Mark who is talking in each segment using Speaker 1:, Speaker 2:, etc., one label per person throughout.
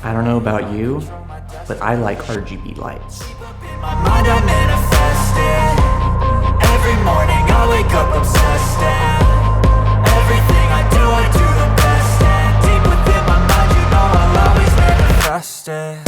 Speaker 1: I don't know about you, but I like RGB lights.
Speaker 2: In my mind I manifest it. Every morning I wake up obsessed, and everything I do the best. And deep within my mind, you know I'll always manifest it.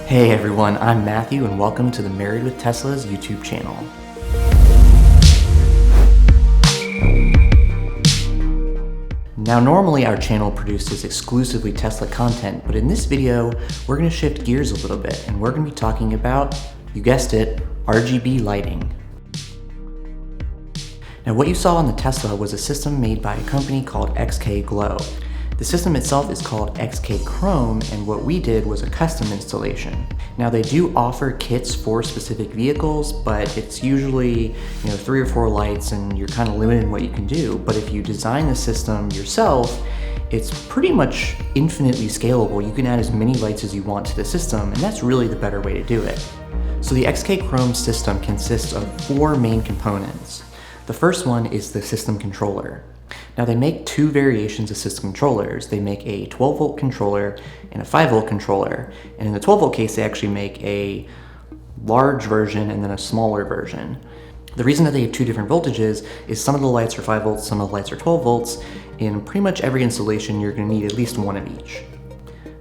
Speaker 1: Hey everyone, I'm Matthew and welcome to the Married with Tesla's YouTube channel. Now normally our channel produces exclusively Tesla content, but in this video we're going to shift gears a little bit and we're going to be talking about, you guessed it, RGB lighting. Now what you saw on the Tesla was a system made by a company called XKGlow. The system itself is called XKChrome, and what we did was a custom installation. Now they do offer kits for specific vehicles, but it's usually 3 or 4 lights and you're kind of limited in what you can do. But if you design the system yourself, it's pretty much infinitely scalable. You can add as many lights as you want to the system, and that's really the better way to do it. So the XKChrome system consists of 4 main components. The first one is the system controller. Now they make 2 variations of system controllers. They make a 12 volt controller and a 5 volt controller. And in the 12 volt case, they actually make a large version and then a smaller version. The reason that they have 2 different voltages is some of the lights are 5 volts, some of the lights are 12 volts. In pretty much every installation, you're gonna need at least one of each.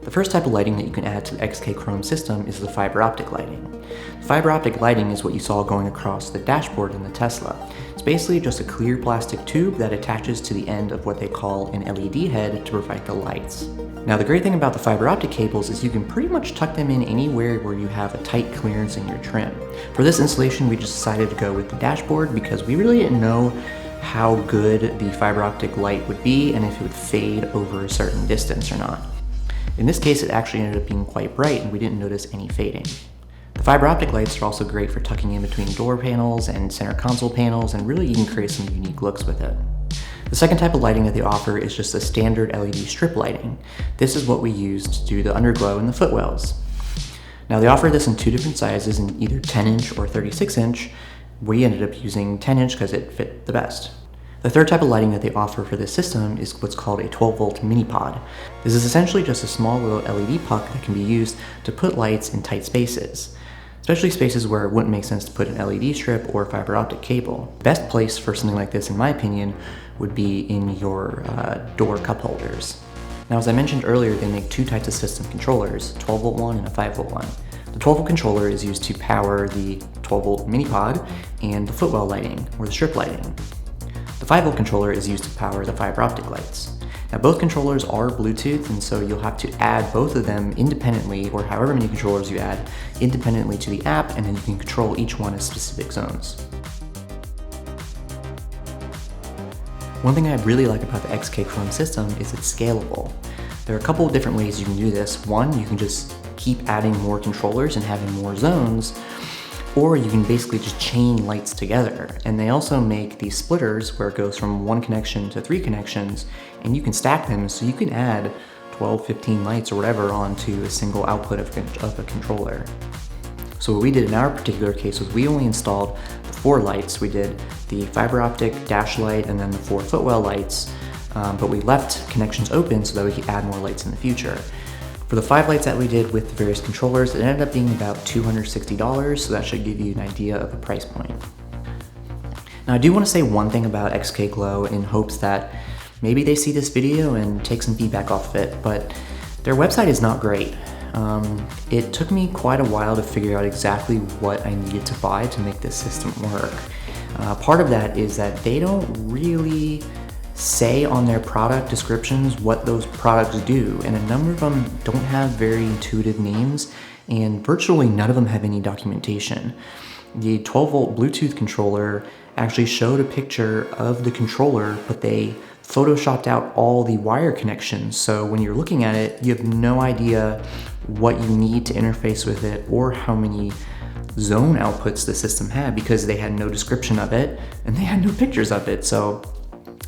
Speaker 1: The first type of lighting that you can add to the XKChrome system is the fiber optic lighting. Fiber optic lighting is what you saw going across the dashboard in the Tesla. It's basically just a clear plastic tube that attaches to the end of what they call an LED head to provide the lights. Now the great thing about the fiber optic cables is you can pretty much tuck them in anywhere where you have a tight clearance in your trim. For this installation, we just decided to go with the dashboard because we really didn't know how good the fiber optic light would be and if it would fade over a certain distance or not. In this case, it actually ended up being quite bright and we didn't notice any fading. The fiber optic lights are also great for tucking in between door panels and center console panels, and really you can create some unique looks with it. The second type of lighting that they offer is just a standard LED strip lighting. This is what we used to do the underglow and the footwells. Now they offer this in 2 different sizes, in either 10-inch or 36-inch. We ended up using 10-inch because it fit the best. The third type of lighting that they offer for this system is what's called a 12 volt mini pod. This is essentially just a small little LED puck that can be used to put lights in tight spaces, especially spaces where it wouldn't make sense to put an LED strip or fiber optic cable. The best place for something like this, in my opinion, would be in your door cup holders. Now, as I mentioned earlier, they make 2 types of system controllers, 12 volt one and a 5 volt one. The 12 volt controller is used to power the 12 volt mini pod and the footwell lighting, or the strip lighting. The 5 volt controller is used to power the fiber optic lights. Now both controllers are Bluetooth, and so you'll have to add both of them independently, or however many controllers you add, independently to the app, and then you can control each one as specific zones. One thing I really like about the XKChrome system is it's scalable. There are a couple of different ways you can do this. One, you can just keep adding more controllers and having more zones, or you can basically just chain lights together. And they also make these splitters where it goes from 1 connection to 3 connections, and you can stack them so you can add 12, 15 lights or whatever onto a single output of a controller. So what we did in our particular case was we only installed the 4 lights. We did the fiber optic dash light and then the 4 footwell lights, but we left connections open so that we could add more lights in the future. For the 5 lights that we did with the various controllers, it ended up being about $260, so that should give you an idea of the price point. Now I do want to say one thing about XKGlow in hopes that maybe they see this video and take some feedback off of it, but their website is not great. It took me quite a while to figure out exactly what I needed to buy to make this system work. Part of that is that they don't really say on their product descriptions what those products do, and a number of them don't have very intuitive names, and virtually none of them have any documentation. The 12 volt Bluetooth controller actually showed a picture of the controller, but they photoshopped out all the wire connections, so when you're looking at it, you have no idea what you need to interface with it or how many zone outputs the system had, because they had no description of it and they had no pictures of it. So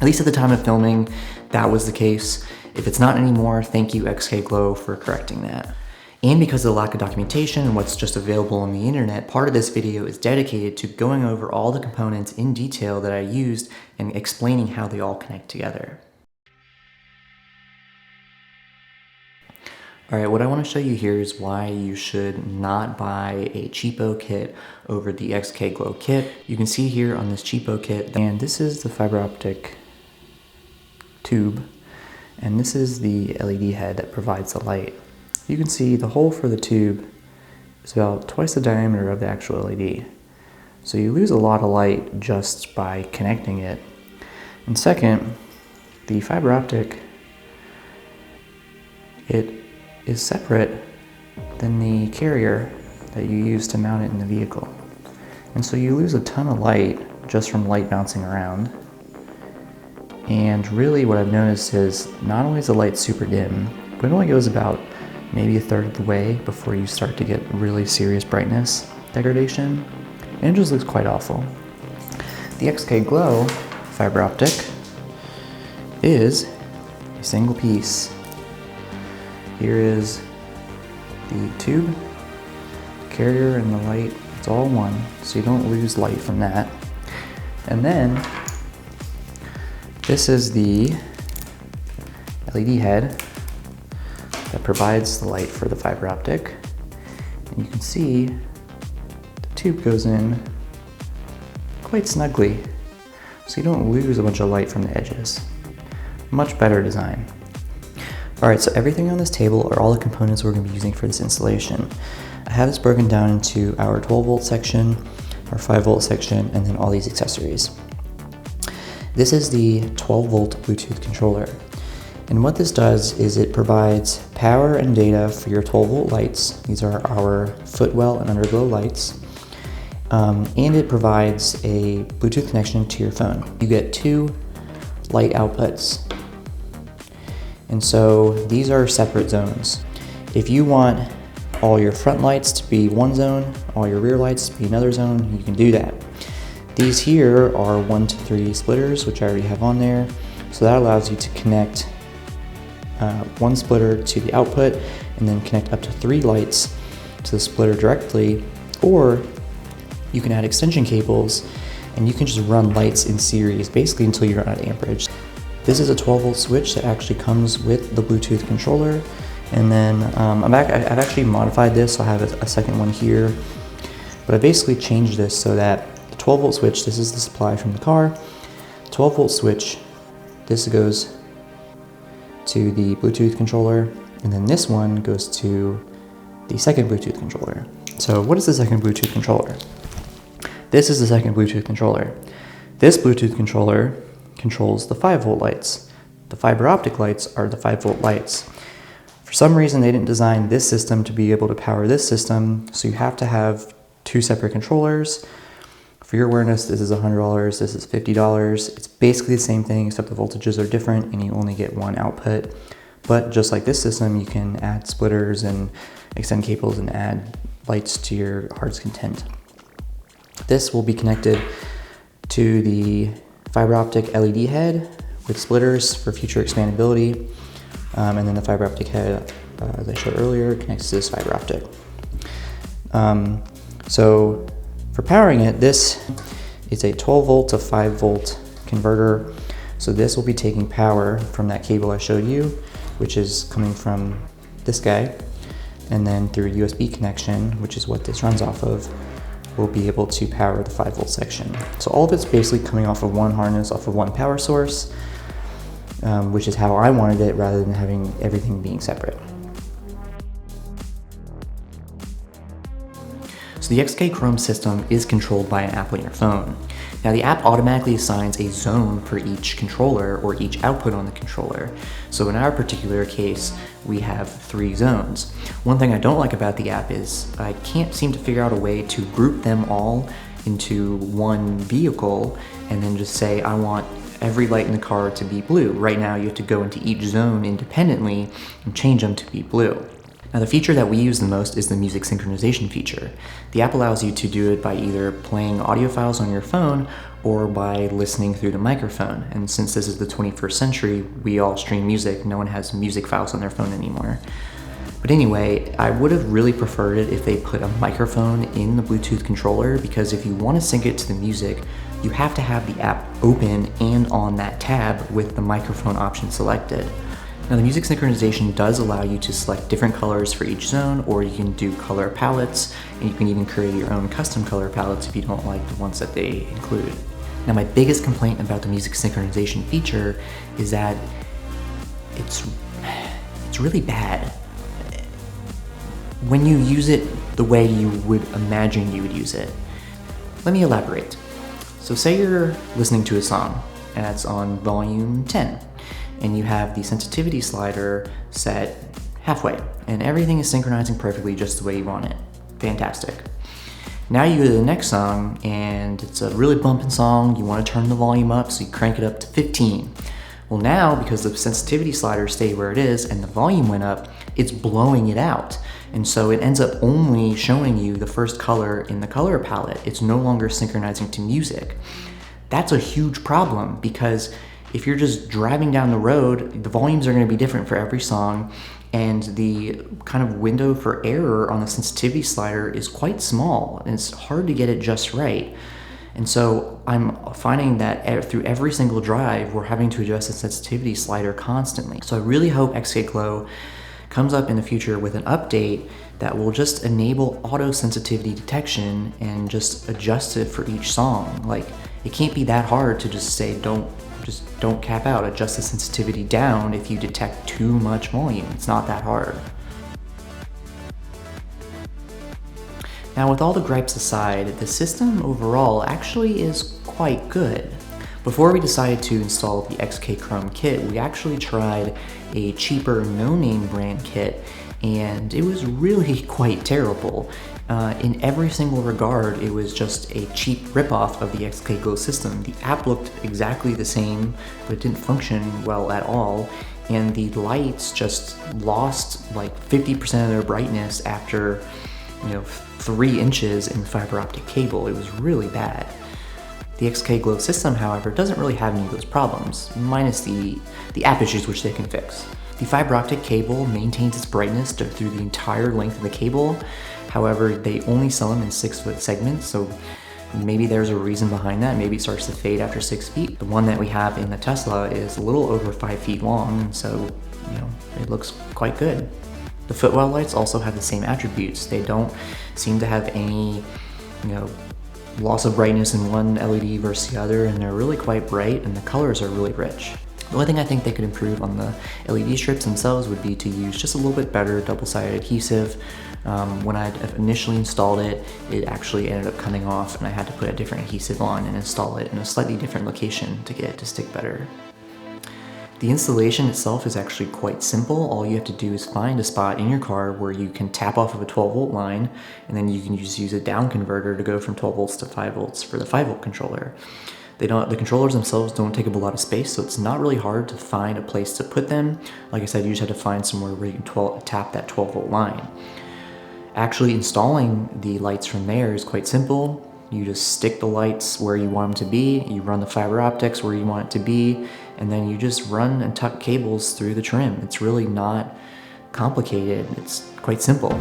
Speaker 1: at least at the time of filming, that was the case. If it's not anymore, thank you XKGlow for correcting that. And because of the lack of documentation and what's just available on the internet, part of this video is dedicated to going over all the components in detail that I used and explaining how they all connect together. Alright, what I want to show you here is why you should not buy a cheapo kit over the XKGlow kit. You can see here on this cheapo kit, and this is the fiber optic tube, and this is the LED head that provides the light. You can see the hole for the tube is about twice the diameter of the actual LED. So you lose a lot of light just by connecting it. And second, the fiber optic, it is separate than the carrier that you use to mount it in the vehicle. And so you lose a ton of light just from light bouncing around. And really what I've noticed is not only is the light super dim, but it only goes about maybe a third of the way before you start to get really serious brightness degradation. And it just looks quite awful. The XKGlow fiber optic is a single piece. Here is the tube, carrier, and the light. It's all one, so you don't lose light from that. And then this is the LED head that provides the light for the fiber optic. And you can see the tube goes in quite snugly, so you don't lose a bunch of light from the edges. Much better design. Alright, so everything on this table are all the components we're going to be using for this installation. I have this broken down into our 12 volt section, our 5 volt section, and then all these accessories. This is the 12 volt Bluetooth controller. And what this does is it provides power and data for your 12 volt lights. These are our footwell and underglow lights. And it provides a Bluetooth connection to your phone. You get 2 light outputs. And so these are separate zones. If you want all your front lights to be one zone, all your rear lights to be another zone, you can do that. These here are 1 to 3 splitters, which I already have on there. So that allows you to connect one splitter to the output and then connect up to 3 lights to the splitter directly, or you can add extension cables and you can just run lights in series basically until you run out of amperage. This is a 12 volt switch that actually comes with the Bluetooth controller, and then I've actually modified this, so I have a second one here, but I basically changed this so that the 12 volt switch, this is the supply from the car, 12 volt switch, this goes to the Bluetooth controller, and then this one goes to the second Bluetooth controller. So what is the second Bluetooth controller? This is the second Bluetooth controller. This Bluetooth controller controls the 5 volt lights. The fiber optic lights are the 5 volt lights. For some reason they didn't design this system to be able to power this system, so you have to have 2 separate controllers. For your awareness, this is $100, this is $50. It's basically the same thing except the voltages are different and you only get 1 output. But just like this system, you can add splitters and extend cables and add lights to your heart's content. This will be connected to the fiber optic LED head with splitters for future expandability, and then the fiber optic head, as I showed earlier, connects to this fiber optic. So for powering it, this is a 12 volt to 5 volt converter. So this will be taking power from that cable I showed you, which is coming from this guy, and then through a USB connection, which is what this runs off of, we'll be able to power the 5 volt section. So all of it's basically coming off of one harness, off of one power source, which is how I wanted it rather than having everything being separate. So the XKChrome system is controlled by an app on your phone. Now the app automatically assigns a zone for each controller or each output on the controller. So in our particular case, we have 3 zones. One thing I don't like about the app is I can't seem to figure out a way to group them all into one vehicle and then just say I want every light in the car to be blue. Right now you have to go into each zone independently and change them to be blue. Now the feature that we use the most is the music synchronization feature. The app allows you to do it by either playing audio files on your phone or by listening through the microphone. And since this is the 21st century, we all stream music. No one has music files on their phone anymore. But anyway, I would have really preferred it if they put a microphone in the Bluetooth controller, because if you want to sync it to the music, you have to have the app open and on that tab with the microphone option selected. Now, the music synchronization does allow you to select different colors for each zone, or you can do color palettes, and you can even create your own custom color palettes if you don't like the ones that they include. Now, my biggest complaint about the music synchronization feature is that it's really bad. When you use it the way you would imagine you would use it. Let me elaborate. So say you're listening to a song and it's on volume 10, and you have the sensitivity slider set halfway, and everything is synchronizing perfectly just the way you want it. Fantastic. Now you go to the next song, and it's a really bumping song. You want to turn the volume up, so you crank it up to 15. Well, now, because the sensitivity slider stayed where it is and the volume went up, it's blowing it out. And so it ends up only showing you the first color in the color palette. It's no longer synchronizing to music. That's a huge problem, because if you're just driving down the road, the volumes are going to be different for every song, and the kind of window for error on the sensitivity slider is quite small, and it's hard to get it just right. And so I'm finding that through every single drive, we're having to adjust the sensitivity slider constantly. So I really hope XKGlow comes up in the future with an update that will just enable auto sensitivity detection and just adjust it for each song. Like, it can't be that hard to just say, don't cap out, adjust the sensitivity down if you detect too much volume. It's not that hard. Now, with all the gripes aside, the system overall actually is quite good. Before we decided to install the XKChrome kit, we actually tried a cheaper no-name brand kit, and it was really quite terrible. In every single regard, it was just a cheap ripoff of the XKGlow system. The app looked exactly the same, but it didn't function well at all, and the lights just lost like 50% of their brightness after 3 inches in fiber optic cable. It was really bad. The XKGlow system, however, doesn't really have any of those problems, minus the app issues, which they can fix. The fiber optic cable maintains its brightness through the entire length of the cable. However, they only sell them in 6-foot segments, so maybe there's a reason behind that. Maybe it starts to fade after 6 feet. The one that we have in the Tesla is a little over 5 feet long, so it looks quite good. The footwell lights also have the same attributes. They don't seem to have any, loss of brightness in one LED versus the other, and they're really quite bright, and the colors are really rich. The only thing I think they could improve on the LED strips themselves would be to use just a little bit better double-sided adhesive. When I initially installed it, it actually ended up coming off, and I had to put a different adhesive on and install it in a slightly different location to get it to stick better. The installation itself is actually quite simple. All you have to do is find a spot in your car where you can tap off of a 12-volt line, and then you can just use a down converter to go from 12 volts to 5 volts for the 5-volt controller. The controllers themselves don't take up a lot of space, so it's not really hard to find a place to put them. Like I said, you just have to find somewhere where you can tap that 12-volt line. Actually installing the lights from there is quite simple. You just stick the lights where you want them to be, you run the fiber optics where you want it to be, and then you just run and tuck cables through the trim. It's really not complicated, it's quite simple.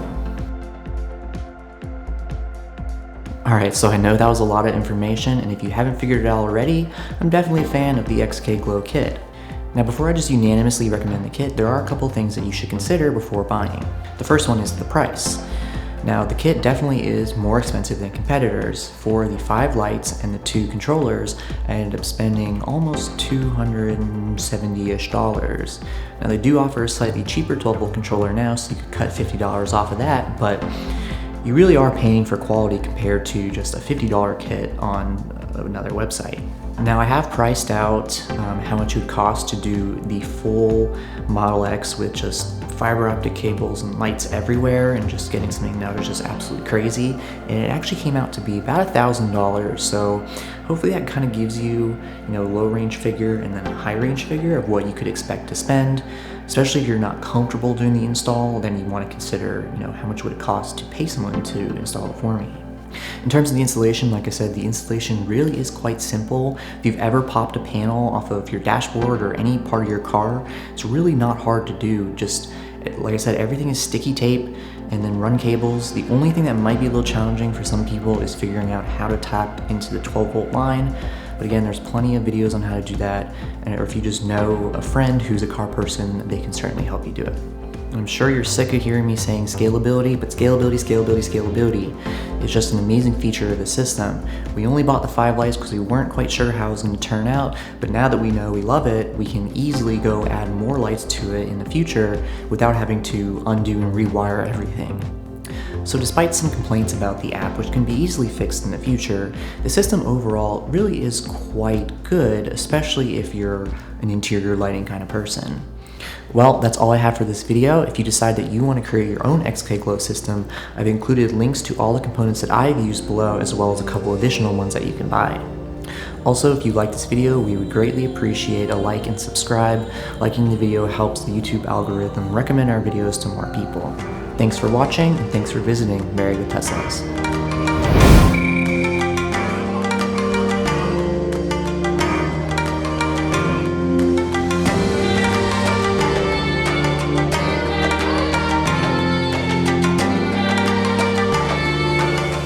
Speaker 1: Alright, so I know that was a lot of information, and if you haven't figured it out already, I'm definitely a fan of the XKGlow kit. Now, before I just unanimously recommend the kit, there are a couple things that you should consider before buying. The first one is the price. Now, the kit definitely is more expensive than competitors. For the 5 lights and the 2 controllers, I ended up spending almost $270-ish. Now, they do offer a slightly cheaper 12-volt controller now, so you could cut $50 off of that, but you really are paying for quality compared to just a $50 kit on another website. Now, I have priced out how much it would cost to do the full Model X with just fiber optic cables and lights everywhere, and just getting something that was just absolutely crazy. And it actually came out to be about $1,000. So hopefully that kind of gives you, low range figure and then a high range figure of what you could expect to spend. Especially if you're not comfortable doing the install, then you want to consider, how much would it cost to pay someone to install it for me. In terms of the installation, like I said, the installation really is quite simple. If you've ever popped a panel off of your dashboard or any part of your car, it's really not hard to do. Just, like I said, everything is sticky tape and then run cables. The only thing that might be a little challenging for some people is figuring out how to tap into the 12-volt line. But again, there's plenty of videos on how to do that. Or if you just know a friend who's a car person, they can certainly help you do it. I'm sure you're sick of hearing me saying scalability, but scalability is just an amazing feature of the system. We only bought the 5 lights because we weren't quite sure how it was going to turn out, but now that we know we love it, we can easily go add more lights to it in the future without having to undo and rewire everything. So despite some complaints about the app, which can be easily fixed in the future, the system overall really is quite good, especially if you're an interior lighting kind of person. Well, that's all I have for this video. If you decide that you want to create your own XKGlow system, I've included links to all the components that I've used below, as well as a couple additional ones that you can buy. Also, if you like this video, we would greatly appreciate a like and subscribe. Liking the video helps the YouTube algorithm recommend our videos to more people. Thanks for watching, and thanks for visiting Married with Teslas.